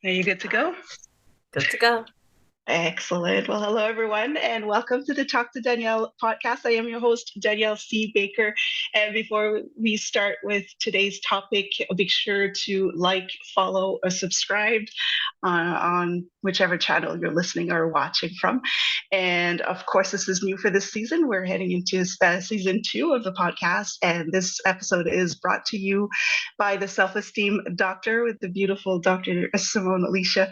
Are you good to go? Good to go. Excellent. Well, hello, everyone, and welcome to the Talk to Danielle podcast. I am your host, Danielle C. Baker. And before we start with today's topic, be sure to like, follow, or subscribe on whichever channel you're listening or watching from. And of course, this is new for this season. We're heading into season 2 of the podcast. And this episode is brought to you by the Self Esteem Doctor with the beautiful Dr. Simone Alicia.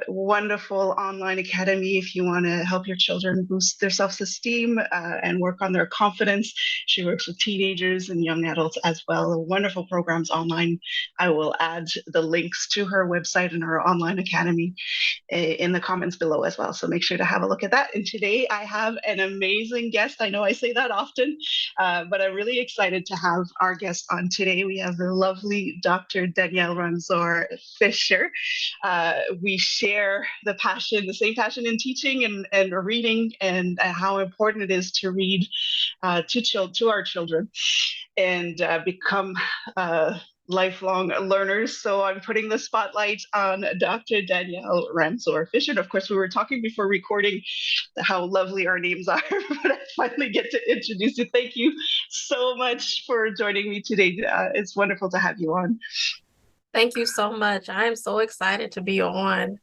Wonderful online academy if you want to help your children boost their self-esteem and work on their confidence. She works with teenagers and young adults as well. Wonderful programs online. I will add the links to her website and her online academy in the comments below as well. So make sure to have a look at that. And today I have an amazing guest. I know I say that often, but I'm really excited to have our guest on today. We have the lovely Dr. Danielle Ramseur-Fischer. We share the same passion in teaching and reading, and how important it is to read to our children and become lifelong learners. So I'm putting the spotlight on Dr. Danielle Ramseur-Fischer. And of course, we were talking before recording how lovely our names are, but I finally get to introduce you. Thank you so much for joining me today. It's wonderful to have you on. Thank you so much. I am so excited to be on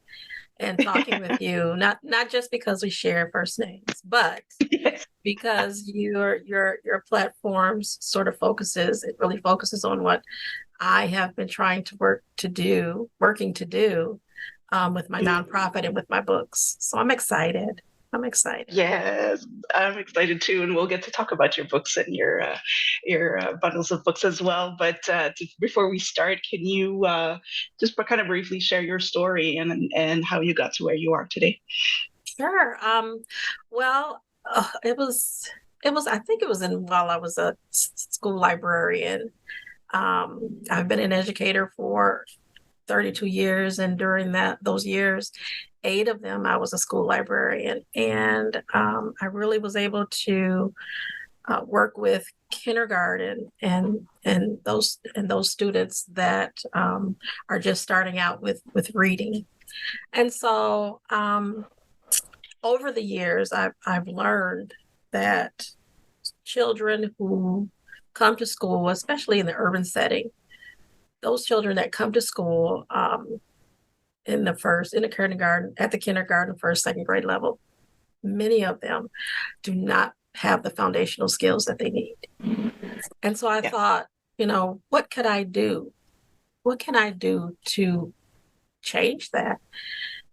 and talking with you. Not just because we share first names, but Yes. because your platforms sort of really focuses on what I have been working to do with my nonprofit and with my books. So I'm excited. I'm excited. Yes, I'm excited too, and we'll get to talk about your books and your bundles of books as well. But before we start, can you just kind of briefly share your story and how you got to where you are today? Sure. Well, I think it was while I was a school librarian. I've been an educator for 32 years, and during those years, 8 of them I was a school librarian, and I really was able to work with kindergarten and those students that are just starting out with reading. And so over the years, I've learned that children who come to school, especially in the urban setting, those children that come to school in the kindergarten, at the kindergarten, first, second grade level, many of them do not have the foundational skills that they need. And so I thought, what could I do? What can I do to change that?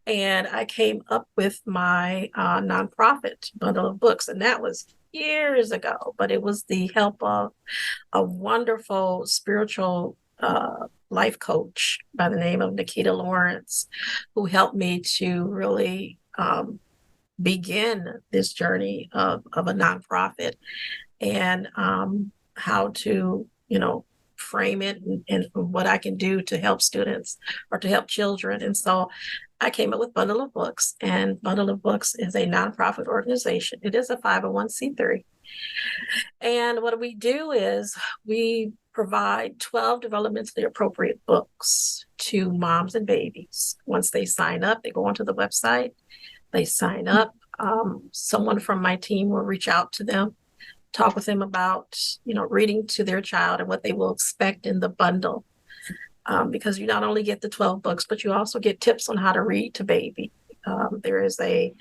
And I came up with my nonprofit bundle of books, and that was years ago, but it was the help of a wonderful spiritual life coach by the name of Nikita Lawrence, who helped me to really begin this journey of a nonprofit and how to, frame it and what I can do to help students or to help children. And so I came up with Bundle of Books, and Bundle of Books is a nonprofit organization. It is a 501c3. And what we do is we provide 12 developmentally appropriate books to moms and babies. Once they sign up, they go onto the website, they sign up. Someone from my team will reach out to them, talk with them about, reading to their child and what they will expect in the bundle. Because you not only get the 12 books, but you also get tips on how to read to baby. There is a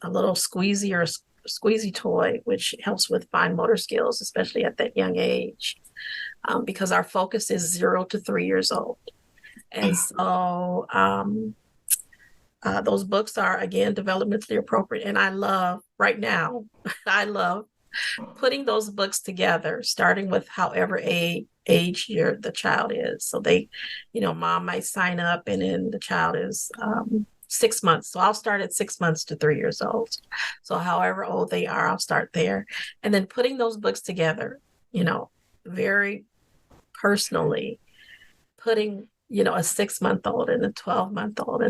little squeezy toy, which helps with fine motor skills, especially at that young age, because our focus is 0 to 3 years old. And so those books are, again, developmentally appropriate. And I love putting those books together, starting with however age the child is. So mom might sign up, and then the child is 6 months. So I'll start at 6 months to 3 years old. So however old they are, I'll start there. And then putting those books together, very personally, putting a 6-month-old and a 12-month-old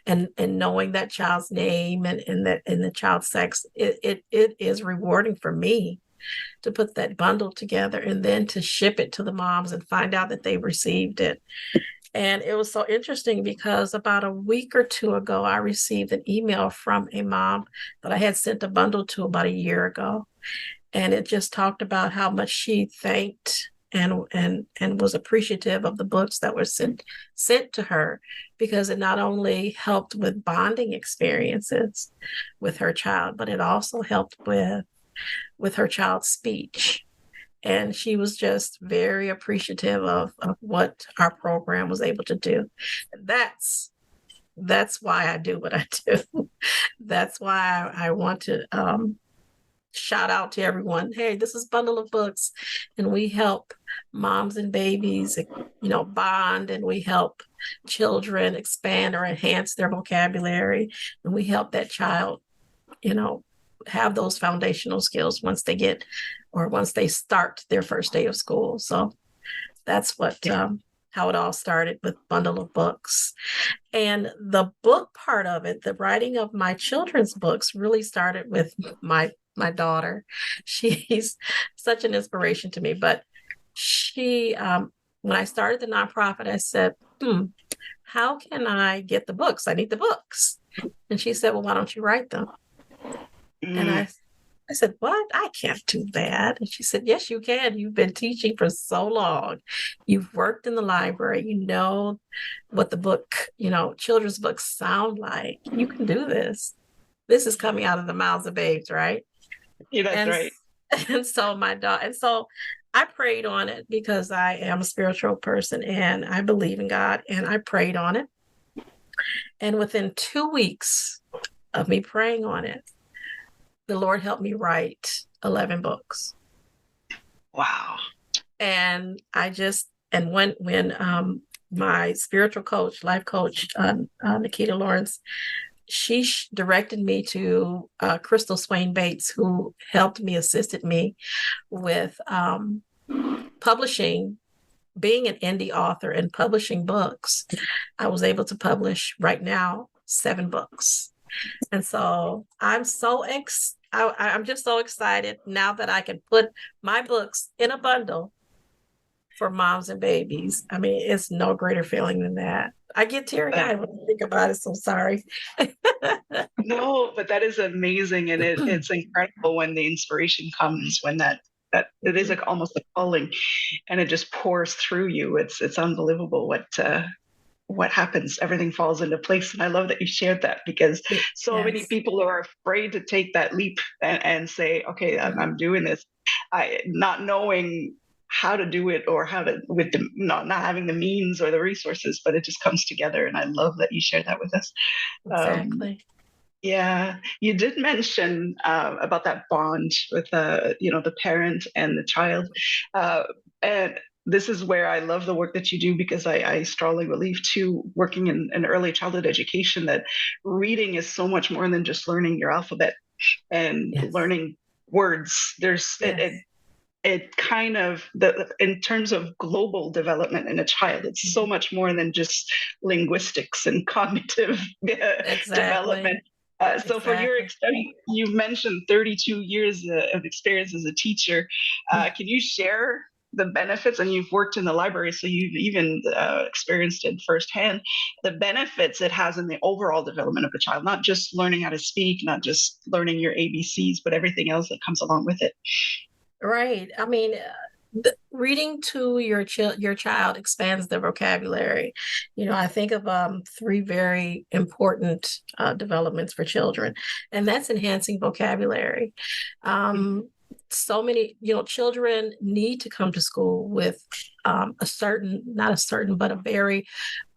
and knowing that child's name and the child's sex, it is rewarding for me to put that bundle together and then to ship it to the moms and find out that they received it. And it was so interesting because about a week or two ago, I received an email from a mom that I had sent a bundle to about a year ago. And it just talked about how much she thanked and was appreciative of the books that were sent to her, because it not only helped with bonding experiences with her child, but it also helped with her child's speech. And she was just very appreciative of what our program was able to do. That's why I do what I do. That's why I want to shout out to everyone. Hey, this is Bundle of Books, and we help moms and babies, bond, and we help children expand or enhance their vocabulary, and we help that child, have those foundational skills once they start their first day of school. So that's how it all started with Bundle of Books. And the book part of it, the writing of my children's books, really started with my daughter. She's such an inspiration to me. But she, when I started the nonprofit, I said, how can I get the books? I need the books. And she said, well, why don't you write them? And I said, what? I can't do that. And she said, yes, you can. You've been teaching for so long. You've worked in the library. You know what the book, children's books sound like. You can do this. This is coming out of the mouths of babes, right? Yeah, that's right. And so I prayed on it because I am a spiritual person and I believe in God, and I prayed on it. And within 2 weeks of me praying on it, the Lord helped me write 11 books. Wow. And when my spiritual coach, life coach, Nikita Lawrence, she directed me to Crystal Swain Bates, who assisted me with publishing, being an indie author and publishing books. I was able to publish right now 7 books. And so I'm I'm just so excited now that I can put my books in a bundle for moms and babies. I mean, it's no greater feeling than that. I get teary-eyed when I think about it, so sorry. No, but that is amazing, and it's incredible when the inspiration comes, when that it is like almost a calling, and it just pours through you. It's unbelievable what happens. Everything falls into place, and I love that you shared that, because so many people are afraid to take that leap and say, okay, I'm doing this, not knowing how to do it, or how to, with the not having the means or the resources, but it just comes together. And I love that you shared that with us. Exactly. Yeah, you did mention about that bond with the parent and the child, and this is where I love the work that you do, because I strongly believe too, working in early childhood education, that reading is so much more than just learning your alphabet and learning words. It kind of, in terms of global development in a child, it's so much more than just linguistics and cognitive development. So for your experience, you mentioned 32 years of experience as a teacher. Can you share the benefits? And you've worked in the library, so you've even experienced it firsthand, the benefits it has in the overall development of a child, not just learning how to speak, not just learning your ABCs, but everything else that comes along with it. Right. I mean, reading to your child expands their vocabulary. I think of 3 very important developments for children, and that's enhancing vocabulary. So many, children need to come to school with not a certain, but a very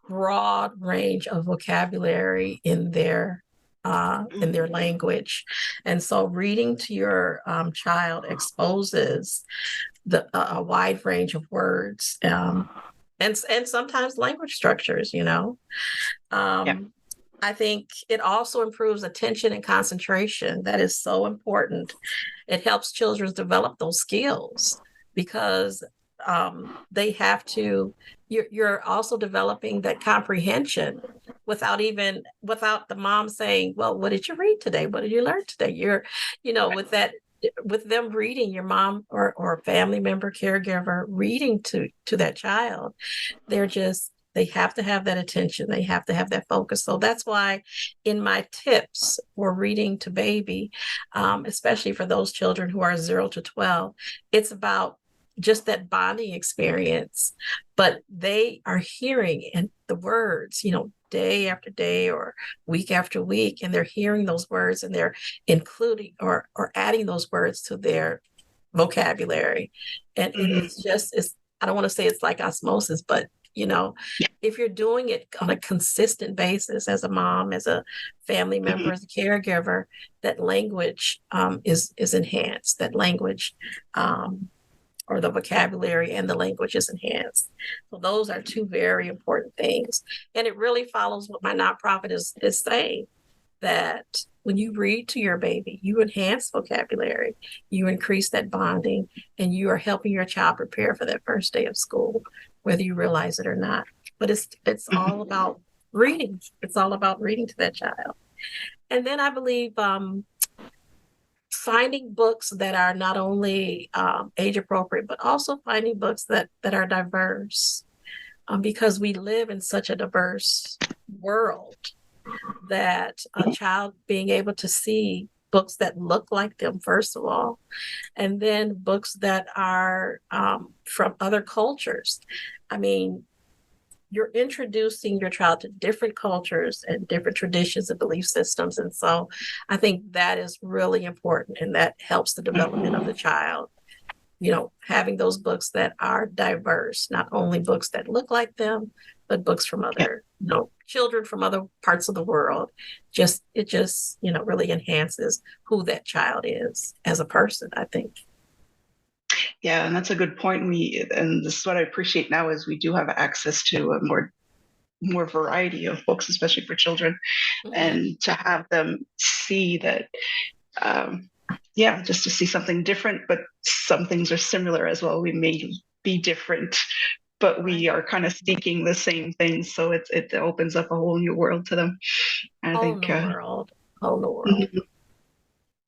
broad range of vocabulary in their language. And so reading to your child exposes a wide range of words, and sometimes language structures. I think it also improves attention and concentration. That is so important. It helps children develop those skills, because they have to, you're also developing that comprehension without the mom saying, well, what did you read today? What did you learn today? You're, with them reading, your mom or family member, caregiver reading to that child, they're just They have to have that attention. They have to have that focus. So that's why in my tips for reading to baby, especially for those children who are 0 to 12, it's about just that bonding experience, but they are hearing and the words, day after day or week after week, and they're hearing those words and they're including or adding those words to their vocabulary. And it's just, I don't want to say it's like osmosis, but if you're doing it on a consistent basis as a mom, as a family member, as a caregiver, that language is enhanced. That language or the vocabulary and the language is enhanced. So those are two very important things. And it really follows what my nonprofit is saying, that when you read to your baby, you enhance vocabulary, you increase that bonding, and you are helping your child prepare for that first day of school, whether you realize it or not. But it's all about reading. It's all about reading to that child. And then I believe finding books that are not only age appropriate, but also finding books that are diverse, because we live in such a diverse world, that a child being able to see books that look like them, first of all, and then books that are from other cultures. I mean, you're introducing your child to different cultures and different traditions and belief systems. And so I think that is really important, and that helps the development of the child. Having those books that are diverse, not only books that look like them, but books from other, children from other parts of the world. It just really enhances who that child is as a person, I think. Yeah, and that's a good point. And this is what I appreciate now is we do have access to a more variety of books, especially for children, and to have them see that, just to see something different, but some things are similar as well. We may be different, but we are kind of seeking the same things. So it opens up a whole new world to them. I think whole new world.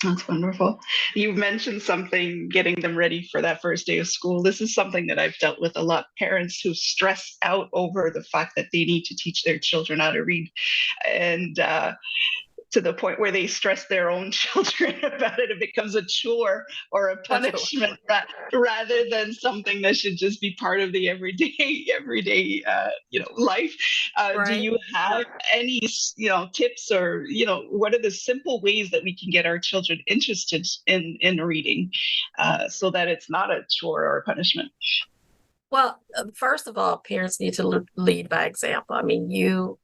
That's wonderful. You mentioned something, getting them ready for that first day of school. This is something that I've dealt with a lot. Parents who stress out over the fact that they need to teach their children how to read, and to the point where they stress their own children about it. It becomes a chore or a punishment rather than something that should just be part of the everyday life. Right. Do you have any tips, or what are the simple ways that we can get our children interested in reading, so that it's not a chore or a punishment? Well, first of all, parents need to lead by example. I mean, you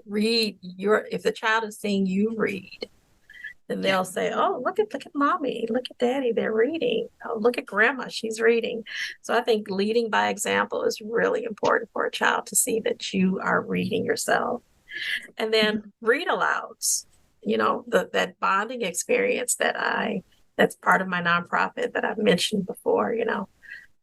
read if the child is seeing you read, then they'll say, oh, look at mommy, look at daddy, they're reading. Oh, look at grandma, she's reading. So I think leading by example is really important for a child to see that you are reading yourself. And then read alouds, that bonding experience that's part of my nonprofit that I've mentioned before.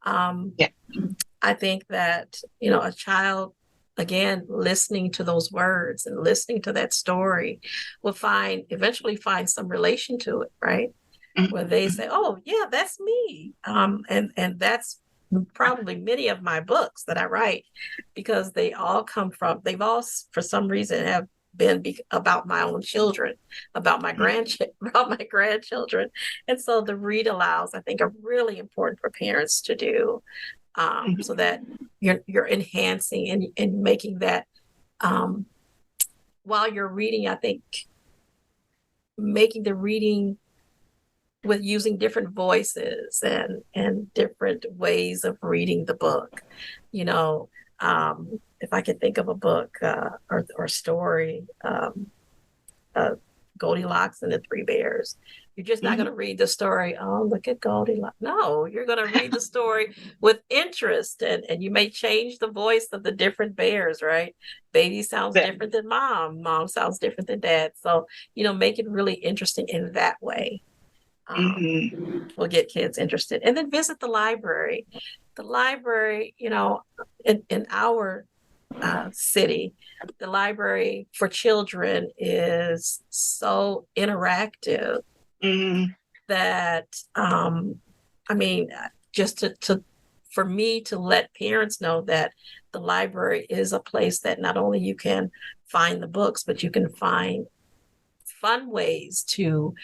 I think that a child, again, listening to those words and listening to that story will eventually find some relation to it, right? Where they say, oh, yeah, that's me. And that's probably many of my books that I write, because they've all, for some reason, have been about my own children, about my grandchildren. And so the read alouds, I think, are really important for parents to do. So that you're enhancing and making that, while you're reading, I think making the reading with using different voices and different ways of reading the book. If I could think of a book or story, Goldilocks and the Three Bears. You're just not going to read the story, oh, look at Goldilocks. No, you're going to read the story with interest, and you may change the voice of the different bears, right? Baby sounds different than mom. Mom sounds different than dad. So, make it really interesting in that way. Will get kids interested. And then visit the library. The library, in our city, the library for children is so interactive that just for me to let parents know that the library is a place that not only you can find the books, but you can find fun ways to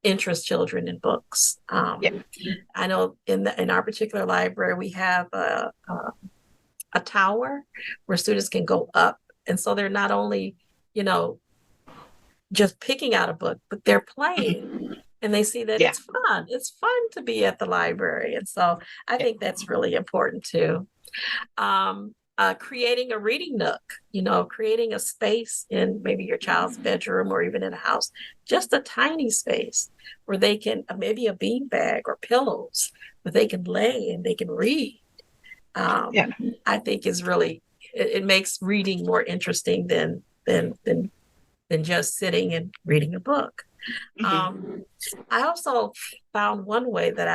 interest children in books. Yeah. I know in our particular library, we have a tower where students can go up. And so they're not only, you know, just picking out a book, but they're playing and they see that Yeah. it's fun. It's fun to be at the library. And so I Yeah. think that's really important too. Creating a reading nook, creating a space in maybe your child's bedroom or even in a house, just a tiny space where they can, maybe a bean bag or pillows, where they can lay and they can read. Yeah. I think is really, it makes reading more interesting than just sitting and reading a book. I also found one way that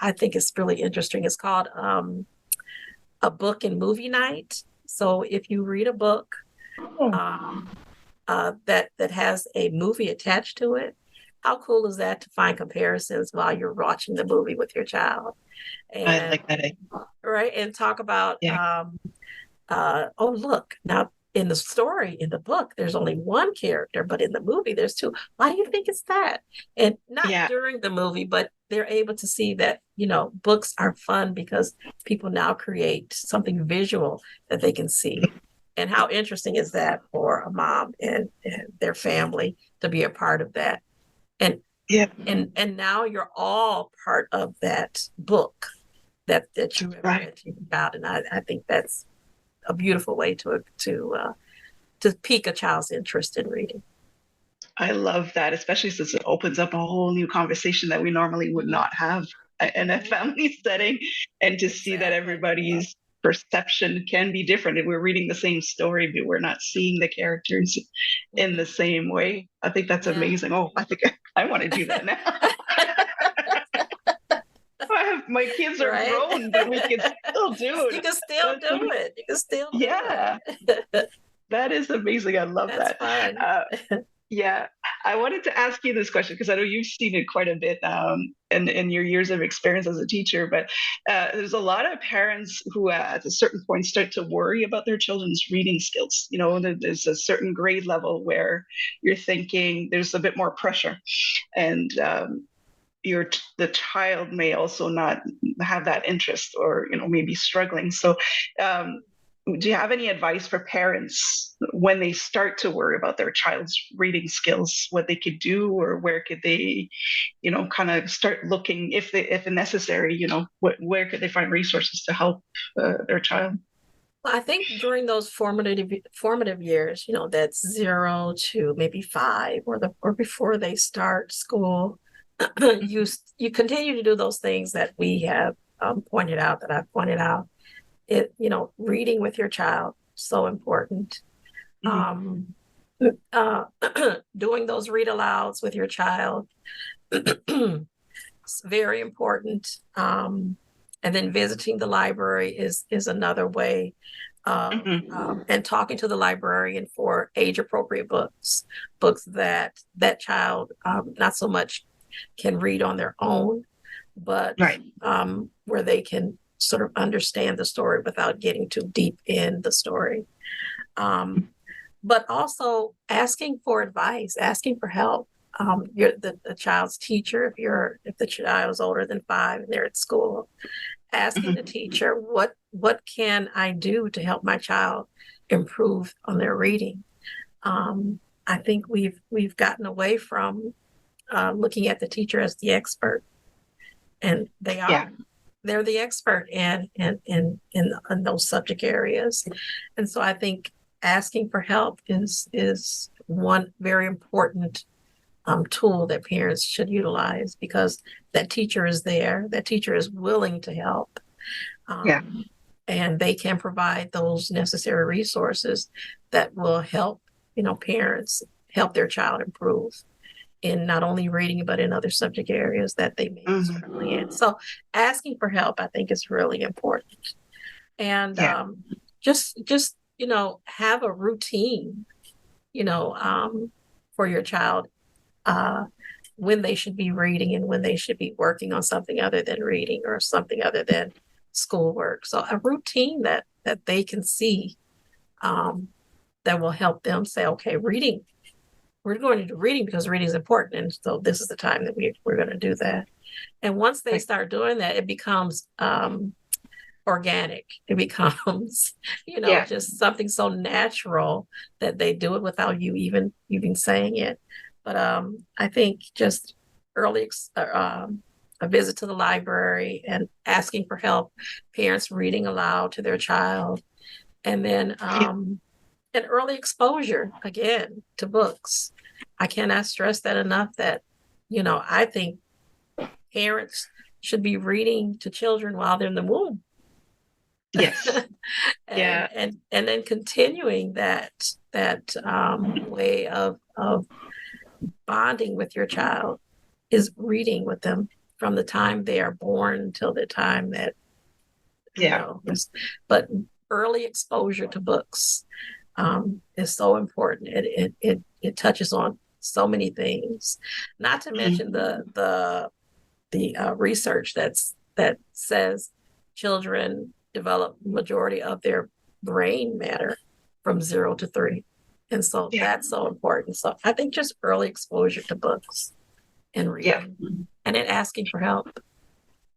I think is really interesting. It's called a book and movie night. So if you read a book Oh, that has a movie attached to it, how cool is that to find comparisons while you're watching the movie with your child? I And like that. right, and talk about Yeah. oh look, now in the story in the book there's only one character, but in the movie there's two. Why do you think it's that? And not Yeah. during the movie, but they're able to see that books are fun because people now create something visual that they can see. And how interesting is that for a mom and their family to be a part of that? And Yeah. and now you're all part of that book that you have Right. read about. And I think that's a beautiful way to pique a child's interest in reading. I love that, especially since it opens up a whole new conversation that we normally would not have in a family setting, and to see that Exactly. everybody's perception can be different. And we're reading the same story, but we're not seeing the characters in the same way. I think that's Yeah. amazing. Oh, I think I want to do that now. My kids are Right. grown, but we can still do You it. can still That's do it. You can still do yeah, it. that is amazing. I love That's that. fun. Uh, Yeah, I wanted to ask you this question because I know you've seen it quite a bit in your years of experience as a teacher. But there's a lot of parents who, at a certain point, start to worry about their children's reading skills. There's a certain grade level where you're thinking there's a bit more pressure, and the child may also not have that interest, or maybe struggling. So um, do you have any advice for parents when they start to worry about their child's reading skills, what they could do, or where could they kind of start looking, if necessary, where could they find resources to help their child? Well, I think during those formative years, that's 0 to maybe 5, or before they start school, you continue to do those things that we have pointed out, that I've pointed out. Reading with your child, so important. Mhm. Um, uh, Doing those read alouds with your child, it's very important. And then visiting the library is another way of, Mhm. and talking to the librarian for age appropriate books that child not so much can read on their own, but Right. where they can sort of understand the story without getting too deep in the story. But also asking for advice, asking for help. You're the child's teacher, if the child is older than 5 and they're at school, asking the Mhm. teacher, what can I do to help my child improve on their reading? I think we've gotten away from looking at the teacher as the expert, and Yeah. they're the expert in those subject areas. And so I think asking for help is one very important tool that parents should utilize, because that teacher is there, that teacher is willing to help, Yeah. and they can provide those necessary resources that will help parents help their child improve in not only reading but in other subject areas that they may be struggling in. Mhm. So asking for help, I think, is really important. And Yeah. just have a routine, you know, um, for your child, uh, when they should be reading and when they should be working on something other than reading or something other than schoolwork. So a routine that they can see, that will help them say, okay, reading, we're going to do reading because reading is important. And so this is the time that we're going to do that. And once they start doing that, it becomes organic. It becomes, Yeah. just something so natural that they do it without you even saying it. But I think just early a visit to the library and asking for help, parents reading aloud to their child, and then an early exposure again to books. I cannot stress that enough that, I think parents should be reading to children while they're in the womb. Yes. and, Yeah. and then continuing that way of bonding with your child is reading with them from the time they are born until the time that, Yeah. But early exposure to books is so important. It touches on so many things. Not to mention the research that says children develop majority of their brain matter from 0 to 3, and so that's so important. So I think just early exposure to books and reading, and then asking for help.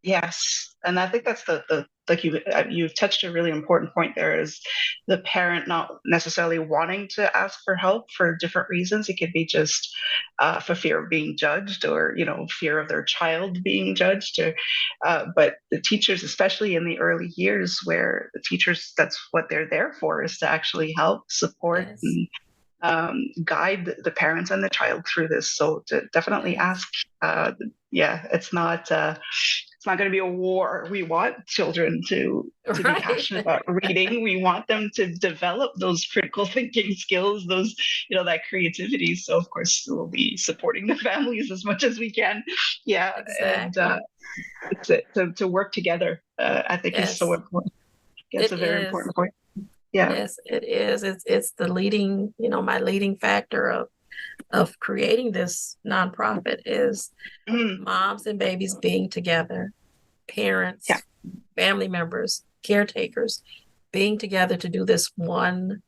Yes, and I think that's the like you've touched a really important point there, is the parent not necessarily wanting to ask for help for different reasons. It could be just for fear of being judged, or fear of their child being judged, or but the teachers, especially in the early years, where the teachers, that's what they're there for, is to actually help, support, Yes. and guide the parents and the child through this. So to definitely ask. It's not going to be a war. We want children to be passionate about reading. We want them to develop those critical thinking skills, those that creativity. So of course we'll be supporting the families as much as we can. Yeah, Exactly. and to work together, I think is so important. It's It a very is. important point. Yeah. Yes, it is. It's the leading, my leading factor of creating this nonprofit is moms and babies being together, parents, family members, caretakers being together to do this one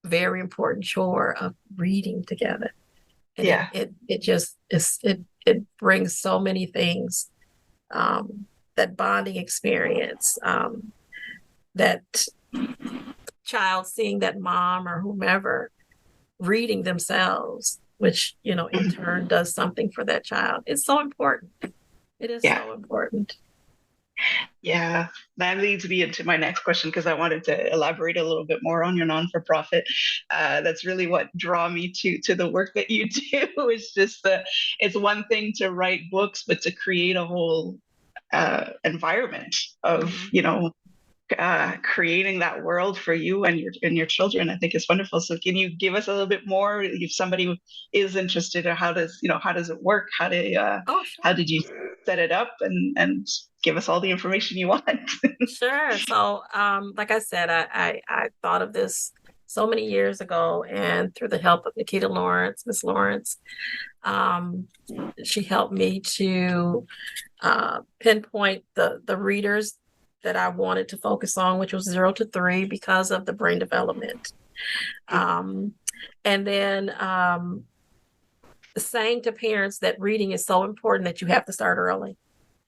very important chore of reading together. And it just it brings so many things, that bonding experience, that child seeing that mom or whomever reading themselves, which in turn does something for that child. It's so important. It is so important. Yeah, that leads me into my next question, because I wanted to elaborate a little bit more on your non-for-profit. That's really what draw me to the work that you do. It's just it's one thing to write books, but to create a whole environment of creating that world for you and your children, I think is wonderful. So can you give us a little bit more, if somebody is interested, or how does it work? How did you set it up, and give us all the information you want? Sure. So, like I said, I thought of this so many years ago, and through the help of Nikita Lawrence, Miss Lawrence, she helped me to pinpoint the readers that I wanted to focus on, which was 0 to 3, because of the brain development. And then saying to parents that reading is so important that you have to start early,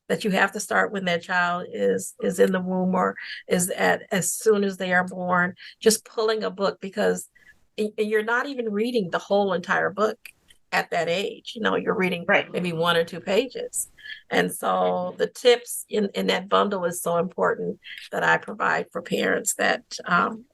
that you have to start when that child is in the womb, or is as soon as they are born, just pulling a book, because you're not even reading the whole entire book at that age. You're reading maybe 1 or 2 pages. And so the tips in that bundle is so important that I provide for parents. That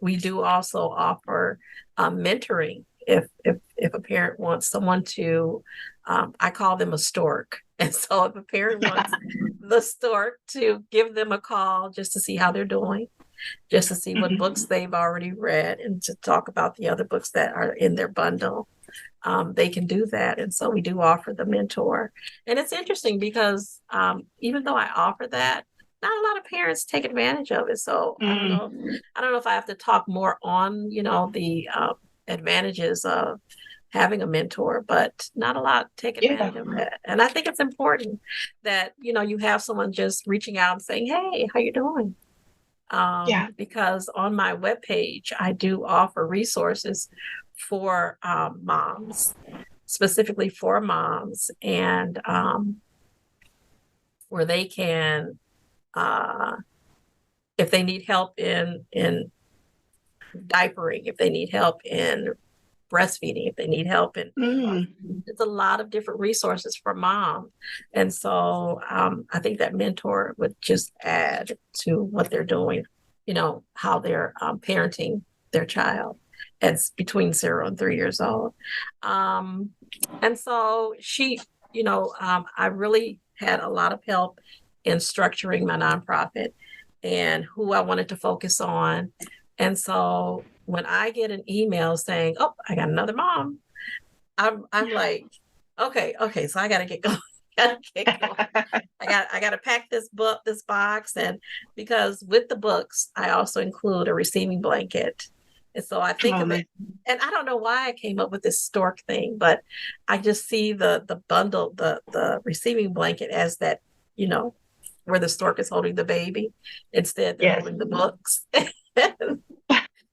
we do also offer mentoring if a parent wants someone to, I call them a stork. And so if a parent wants the stork to give them a call just to see how they're doing, just to see what books they've already read, and to talk about the other books that are in their bundle, they can do that. And so we do offer the mentor. And it's interesting because even though I offer that, not a lot of parents take advantage of it. So I don't know if I have to talk more on, the advantages of having a mentor, but not a lot take Yeah. advantage of that. And I think it's important that, you have someone just reaching out and saying, "Hey, how you doing?" Yeah. Because on my webpage, I do offer resources for moms, specifically for moms, and where they can, uh, if they need help in diapering, if they need help in breastfeeding, if they need help in, Mm. it's a lot of different resources for mom. And so I think that mentor would just add to what they're doing, how they're parenting their child. It's between 0 and 3 years old. Um, and so I really had a lot of help in structuring my nonprofit and who I wanted to focus on. And so when I get an email saying, "Oh, I got another mom," I'm like, okay, so I gotta get going. Gotta get going. I gotta pack this box, and because with the books, I also include a receiving blanket. And so I think Oh, of nice. it, and I don't know why I came up with this stork thing, but I just see the bundle, the receiving blanket as that, you know, where the stork is holding the baby. Instead, they're Yes. holding the books.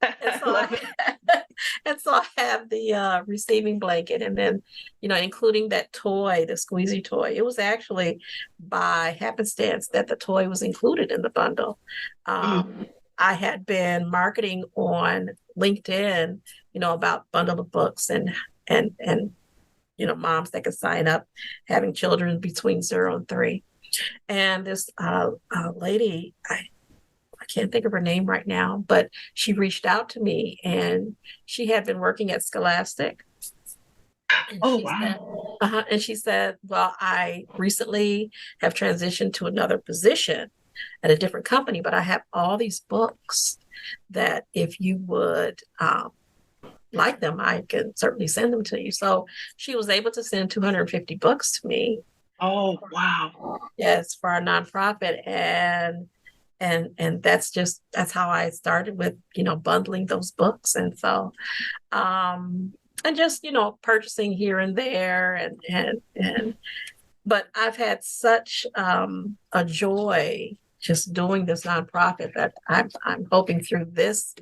And so Love I it. and so I have the receiving blanket, and then, including that toy, the squeezy toy. It was actually by happenstance that the toy was included in the bundle. Mm. I had been marketing on LinkedIn, about bundle of books and moms that could sign up having children between 0 and 3. And this lady, I can't think of her name right now, but she reached out to me, and she had been working at Scholastic. And Oh, she wow. said, well, I recently have transitioned to another position at a different company, but I have all these books that if you would like them, I can certainly send them to you. So she was able to send 250 books to me. Oh, wow. Yes, for our nonprofit. And that's how I started with, bundling those books. And so and just, purchasing here and there, and but I've had such a joy just doing this nonprofit that I'm hoping through this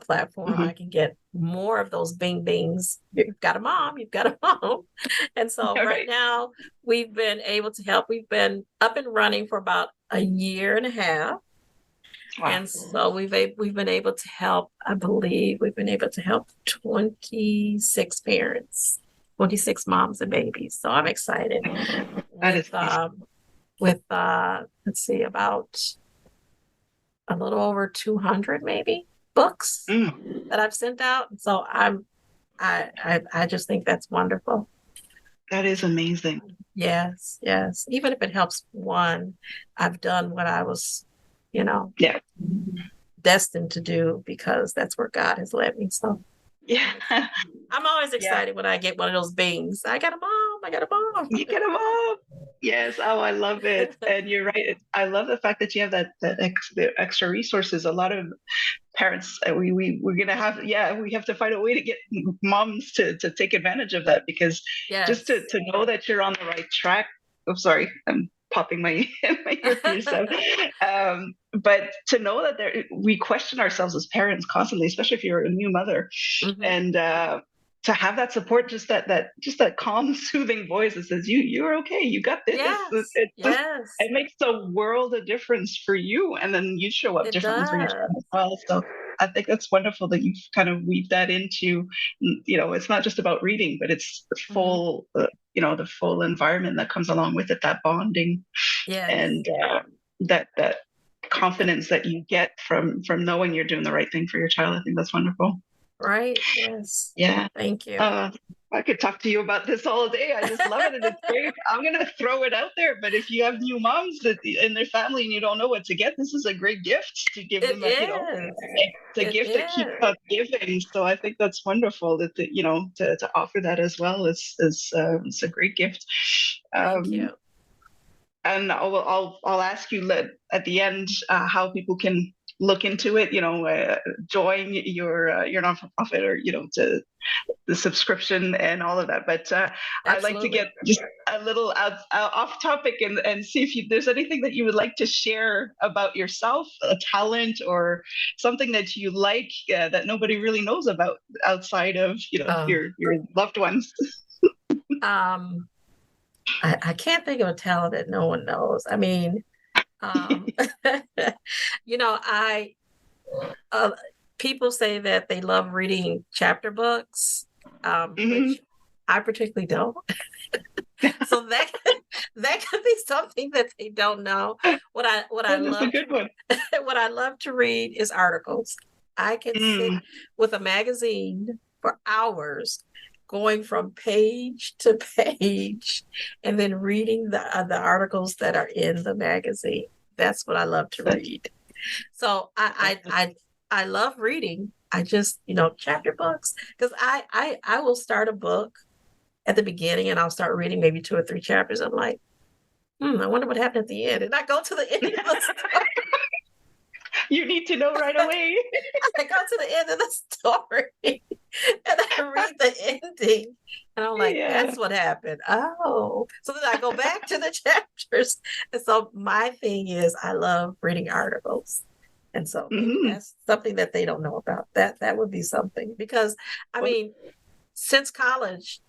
platform Mhm. I can get more of those bing bings. You've got a mom, you've got a mom. And so All right right. now we've been able to help. We've been up and running for about a year and a half. Wow. And so we've been able to help, I believe we've been able to help 26 parents, 26 moms and babies. So I'm excited That with is awesome. let's see, about a little over 200 maybe books Mm. that I've sent out. And so I just think that's wonderful. That is amazing. Yes, yes. Even if it helps one, I've done what I was, you know, Yeah. destined to do, because that's where God has led me. So Yeah. I'm always Yeah. excited when I get one of those bings. I got a mom. I got a mom. You get them up. Yes. Oh, I love it. And you're right. I love the fact that you have the extra resources. A lot of parents, we're gonna have, yeah, we have to find a way to get moms to take advantage of that, because just Yes. to know that you're on the right track. Oh, sorry, I'm popping my my earpiece out. But to know that we question ourselves as parents constantly, especially if you're a new mother, Hmm. and to have that support, just that calm, soothing voice that says you're okay, you got this. Yes. It just, Yes. it makes a world of difference for you, and then you show up It differently for your child does. as well. So I think that's wonderful that you've kind of weaved that into, it's not just about reading, but it's the Hmm. full, the full environment that comes along with it, that bonding, Yes. and that confidence that you get from knowing you're doing the right thing for your child. I think that's wonderful. Right. Yes. Yeah. Thank you. Uh, I could talk to you about this all day. I just love it, and it's great. I'm gonna throw it out there. But if you have new moms in their family and you don't know what to get, this is a great gift to give It them. is. It's a It gift that keeps is. on giving. So I think that's wonderful to offer that as well. Is it's a great gift. Thank Um, you. and I'll ask you at the end how people can look into it, join your non-for-profit, or to the subscription and all of that. But I'd like to Absolutely. get just a little off topic, and see if there's anything that you would like to share about yourself, a talent or something that you like, that nobody really knows about outside of Oh, your loved ones. um, I can't think of a talent that no one knows. I mean, um, I uh, people say that they love reading chapter books, Hmm. which I particularly don't. So that could be something that they don't know. What I That's a love good to one. what I love to read is articles. I can sit Mm, with a magazine for hours, going from page to page, and then reading the articles that are in the magazine. That's what I love to that's, read. So I love reading. I just chapter books, because I will start a book at the beginning and I'll start reading maybe 2 or 3 chapters. I'm like, I wonder what happened at the end. And I go to the end of the story. you need to know right away. I go to the end of the story and I read the ending. And I'm like, Yeah. that's what happened. Oh. So then I go back to the chapters. And so my thing is I love reading articles. And so maybe Hmm. that's something that they don't know about. That would be something. Because I mean, since college,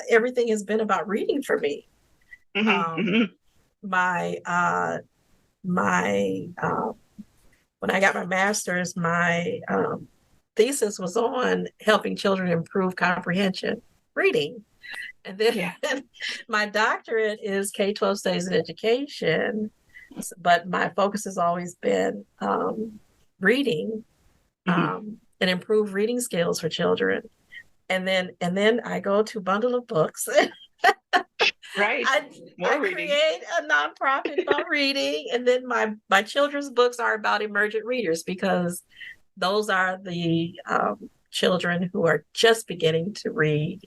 everything has been about reading for me. Hmm. Um, Hmm. my my when I got my master's, my thesis was on helping children improve comprehension reading. And then Yeah. my doctorate is K-12 studies and education, but my focus has always been reading, Hmm. and improve reading skills for children. And then I go to Bundle of Books. Right. I More reading. create a nonprofit about reading, and then my children's books are about emergent readers, because those are the children who are just beginning to read,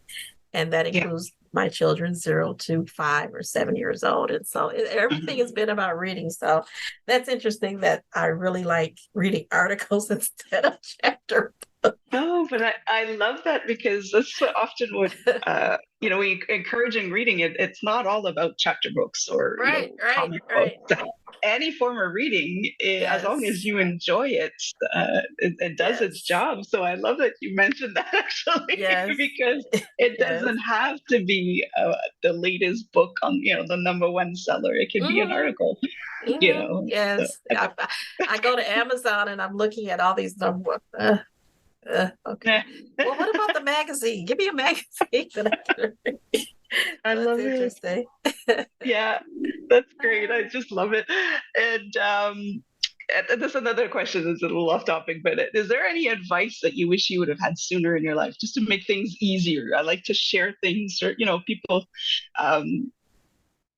and that Yeah. includes my children 0 to 5 or 7 years old. And so everything Mhm. has been about reading. So that's interesting that I really like reading articles instead of chapter. No, but I love that, because that's often what we encouraging reading. It's not all about chapter books or Right, right, comic books. right. Any form of reading, as long as Yes, you enjoy it, it does its yes, job. So I love that you mentioned that, actually, yes, because it yes. doesn't have to be the latest book on the number one seller. It could be an Hmm. article. Hmm. So, Yes. I go to Amazon and I'm looking at all these numbers. Okay. Well, what about the magazine? Give me a magazine that I can read. I That's love it. interesting. Yeah, that's great. I just love it. And this is another question that's a little off topic, but is there any advice that you wish you would have had sooner in your life, just to make things easier? I like to share things, or people, um,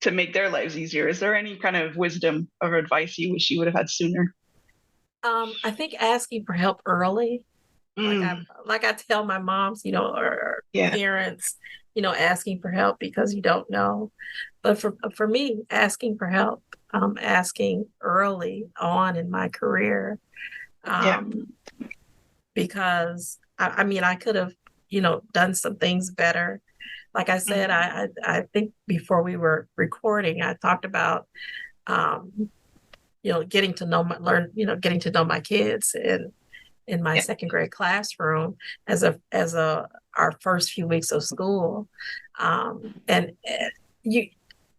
to make their lives easier. Is there any kind of wisdom or advice you wish you would have had sooner? I think asking for help early, like I Mm, like I tell my moms, or yeah, parents, asking for help because you don't know. But for me, asking for help, asking early on in my career, yeah, um, because I mean I could have, done some things better. Like I said, mm, I think before we were recording, I talked about um, getting to know getting to know my kids in my yeah, second grade classroom as a our first few weeks of school. And you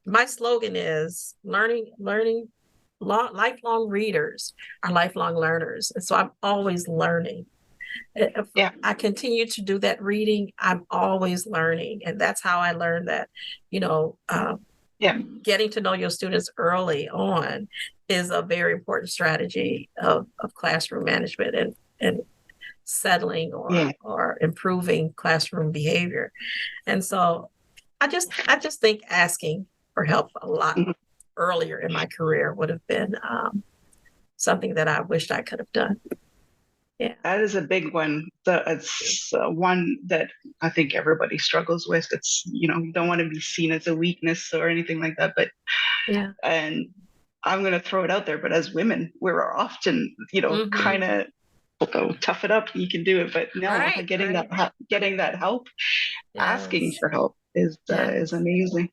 my slogan is learning lifelong readers are lifelong learners. And so I'm always learning. If yeah, I continue to do that reading, I'm always learning. And that's how I learned that, you know, um, yeah, getting to know your students early on is a very important strategy of classroom management and settling yeah. or improving classroom behavior. And so I just think asking for help a lot Mhm. earlier in my career would have been something that I wished I could have done. Yeah. That is a big one. It's one that I think everybody struggles with. It's, you don't want to be seen as a weakness or anything like that, but Yeah. and I'm going to throw it out there, but as women, we're often, Mm-hmm. kind of, tough it up, you can do it. But no, Right, getting right. getting that help, asking Yes, for help is yes, amazing.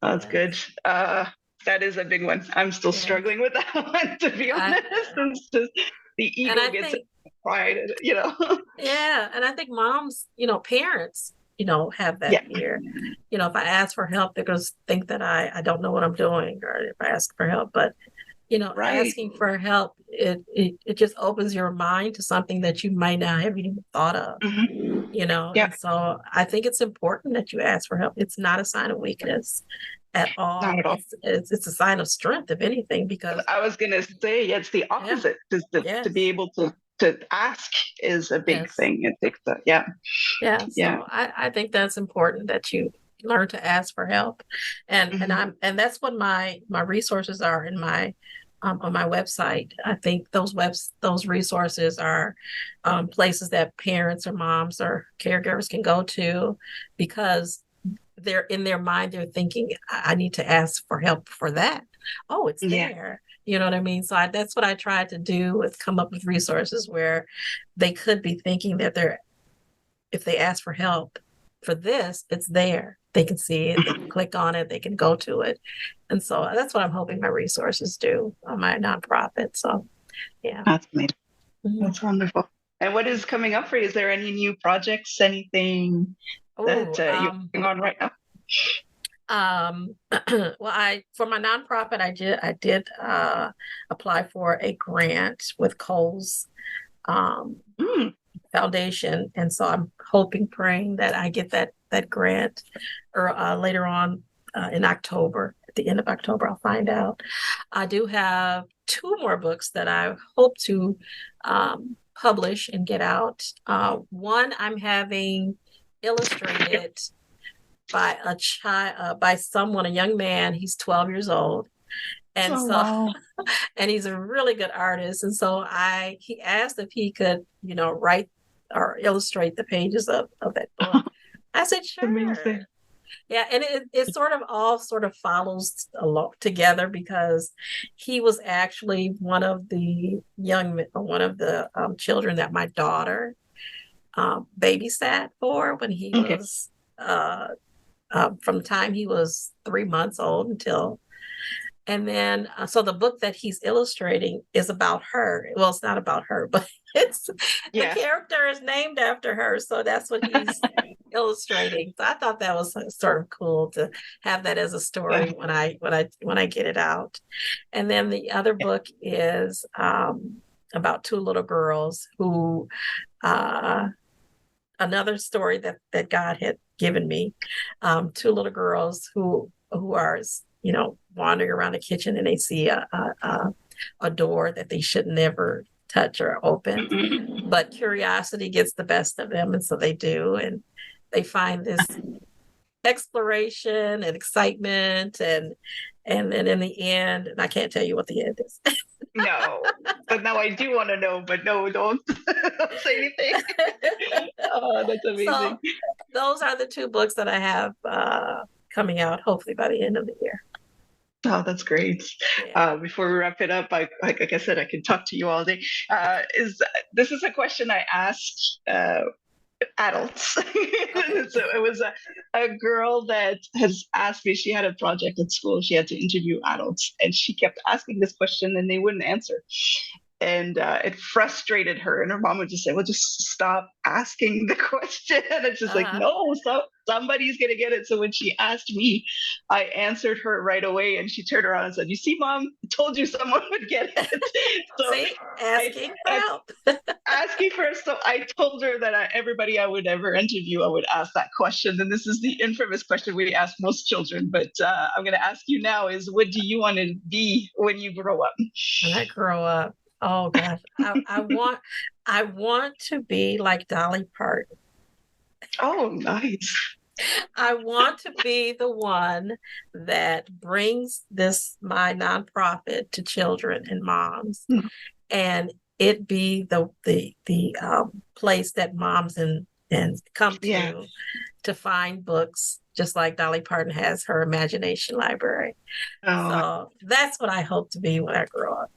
That's good. yes, That is a big one. I'm still yes. struggling with that one, to be I, honest. It's just the and ego I gets think, pride. yeah, and I think moms, parents, have that Yeah, fear. If I ask for help, they're going to think that I don't know what I'm doing, or if I ask for help. But right. asking for help, it just opens your mind to something that you might not have even thought of. Yeah, And so I think it's important that you ask for help. It's not a sign of weakness at not all. at all. It's a sign of strength, if anything, because I was gonna say it's the yeah, opposite. To be yes, able to ask is a big yes, thing. It takes yeah, yeah. yeah. So I think that's important that you learn to ask for help. Hmm. And that's what my resources are in my on my website. I think those resources are places that parents or moms or caregivers can go to, because they're in their mind, they're thinking, I need to ask for help for that. Oh, it's Yeah, there. You know what I mean? So that's what I tried to do, is come up with resources where they could be thinking that if they ask for help for this, it's there. They can see it, they can click on it, they can go to it. And so that's what I'm hoping my resources do on my nonprofit. So, yeah. that's amazing. Mhm. That's wonderful. And what is coming up for you? Is there any new projects? Anything that Oh, you're working on right now? well, for my nonprofit, I did apply for a grant with Coles um, Mm, Foundation, and so I'm hoping, praying that I get that grant, or later on in October. At the end of October, I'll find out. I do have two more books that I hope to publish and get out. One I'm having illustrated by a child, by someone, a young man. He's 12 years old, and oh so wow. and he's a really good artist. And so he asked if he could, write or illustrate the pages of that book. I said, sure. Amazing. Yeah, and it sort of all sort of follows along together, because he was actually one of the children that my daughter babysat for when he Okay. was from the time he was 3 months old until. And then, so the book that he's illustrating is about her. Well, it's not about her, but it's the Yeah. character is named after her. So that's what he's illustrating. So I thought that was sort of cool to have that as a Yeah. story when I get it out. And then the other book is about two little girls who, uh, another story that God had given me. Two little girls who are, wandering around the kitchen, and they see a door that they should never touch or open, Mm-mm. but curiosity gets the best of them, and so they do, and they find this exploration and excitement, and then in the end, and I can't tell you what the end is. No, but now I do want to know. But no, don't, don't say anything. Oh, that's So amazing. those are the two books that I have coming out, hopefully by the end of the year. Oh, that's great. Yeah. Before we wrap it up, like I said, I could talk to you all day. Is This is a question I ask adults. So Okay. it was a girl that has asked me. She had a project at school. She had to interview adults, and she kept asking this question, and they wouldn't answer. And it frustrated her, and her mom would just say, well, just stop asking the question. And it's just like, Uh-huh. no, somebody's going to get it. So when she asked me, I answered her right away, and she turned around and said, you see, mom, I told you someone would get it. So See, I, asking for I help. asking first. So I told her that everybody I would ever interview, I would ask that question. And this is the infamous question we ask most children, but I'm going to ask you now: is what do you want to be when you grow up? When I grow up, oh gosh, I want to be like Dolly Parton. Oh, nice. I want to be the one that brings my nonprofit to children and moms, and it be the place that moms and come Yeah. to find books, just like Dolly Parton has her imagination library. Oh, So that's what I hope to be when I grow up.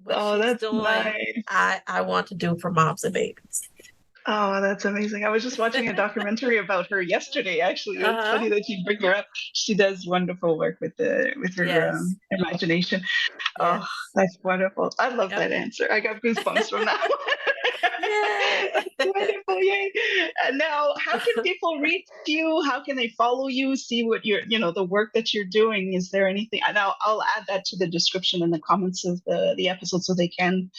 What oh, she's that's doing, nice. I want to do for moms and babies. Oh, that's amazing. I was just watching a documentary about her yesterday, actually. It's Uh-huh. funny that you bring her up. She does wonderful work with her Yes. imagination. Oh, Yes. that's wonderful. I love Yep. that answer. I got goosebumps from that one. Yay. Wonderful, yay. Now, how can people reach you? How can they follow you? See what the work that you're doing. Is there anything? And I'll add that to the description in the comments of the episode so they can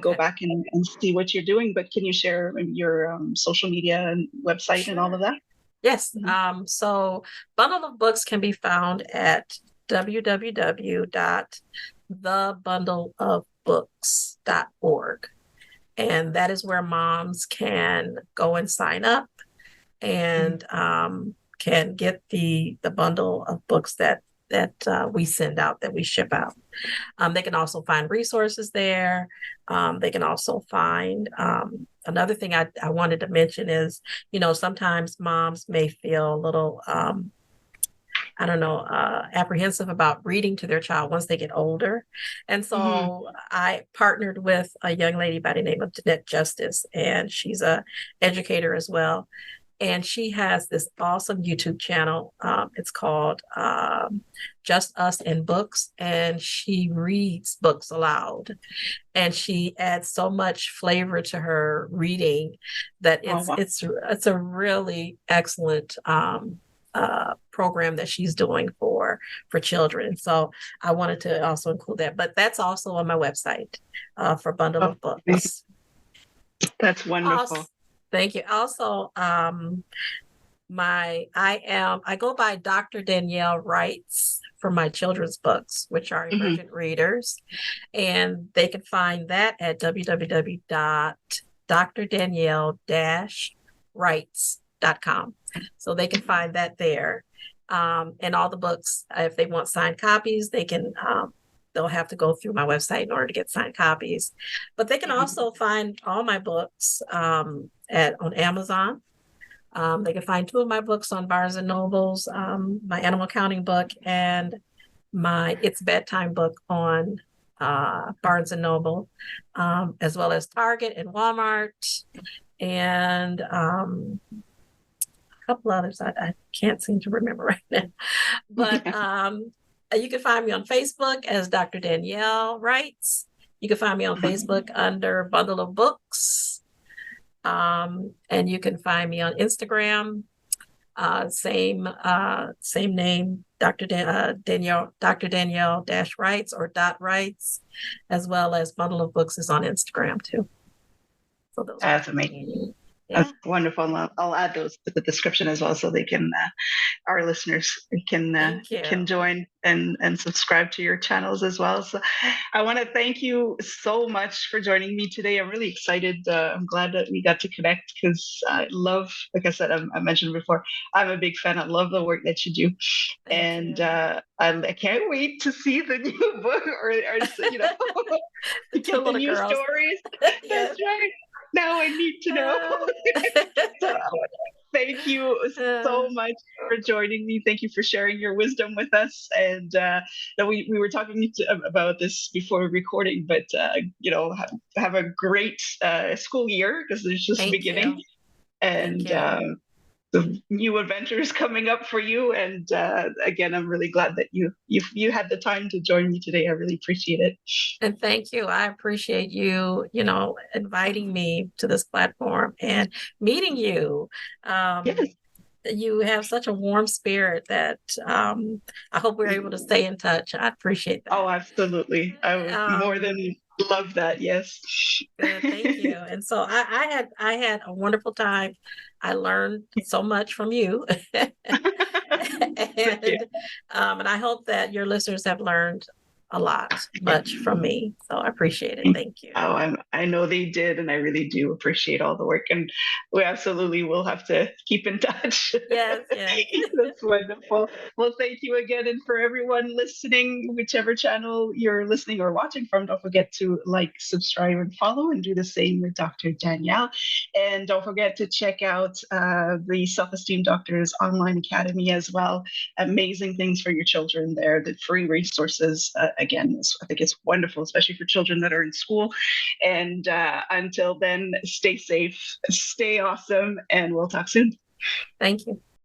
go Okay. back and see what you're doing. But can you share maybe your social media and website and all of Sure. that? Yes. Mhm. So Bundle of Books can be found at www.thebundleofbooks.org. And that is where moms can go and sign up and can get the bundle of books that we send out, that we ship out. They can also find resources there. They can also find another thing I wanted to mention is, sometimes moms may feel a little, I don't know, apprehensive about reading to their child once they get older. And Mhm. so I partnered with a young lady by the name of Danette Justice, and she's a educator as well. And she has this awesome YouTube channel. It's called Just Us and Books, and she reads books aloud. And she adds so much flavor to her reading that Oh, it's wow. it's it's a really excellent program that she's doing for children. So I wanted to also include that, but that's also on my website for Bundle Oh, of Books. that's Also, wonderful. thank you. Also, I go by Dr. Danielle Writes for my children's books, which are Mhm. emergent readers, and they can find that at www.drdanielle-writes.com. So they can find that there. And all the books, if they want signed copies, they'll have to go through my website in order to get signed copies. But they can Mhm. also find all my books on Amazon. They can find two of my books on Barnes and Nobles, my animal counting book and my It's Bedtime book on Barnes and Noble, as well as Target and Walmart, and a couple others I can't seem to remember right now. But you can find me on Facebook as Dr. Danielle Writes. You can find me on Facebook under Bundle of Books. And you can find me on Instagram, same name, Danielle dash Writes or dot Writes, as well as Bundle of Books is on Instagram too. So those are That's the amazing. main. Yeah. That's wonderful. And I'll add those to the description as well, so they can our listeners Thank can you. join and subscribe to your channels as well. So I want to thank you so much for joining me today. I'm really excited. I'm glad that we got to connect because I love, like I said, I mentioned before, I'm a big fan. I love the work that you do, Thank and you. I can't wait to see the new book or The to two get the little new girls. stories. That's Yes. right. Now I need to know. Uh, So thank you so uh, much for joining me. Thank you for sharing your wisdom with us. And we were talking about this before recording, but have a great school year because it's just Thank beginning, you. Thank and you. the new adventures coming up for you. And again, I'm really glad that you had the time to join me today. I really appreciate it. And thank you. I appreciate you, inviting me to this platform and meeting you. Um, Yes. you have such a warm spirit that I hope we're able to stay in touch. I appreciate Oh, that. absolutely. I would more Um, than love that. Yes. Good, thank you. And so I had a wonderful time. I learned so much from you, Thank you. and I hope that your listeners have learned much from me. So I appreciate it. Thank you. Oh, I know they did, and I really do appreciate all the work. And we absolutely will have to keep in touch. Yes, yes. That's wonderful. Well, thank you again. And for everyone listening, whichever channel you're listening or watching from, don't forget to like, subscribe, and follow, and do the same with Dr. Danielle. And don't forget to check out the Self Esteem Doctors Online Academy as well. Amazing things for your children there. The free resources, again, I think it's wonderful, especially for children that are in school. And until then, stay safe, stay awesome, and we'll talk soon. Thank you.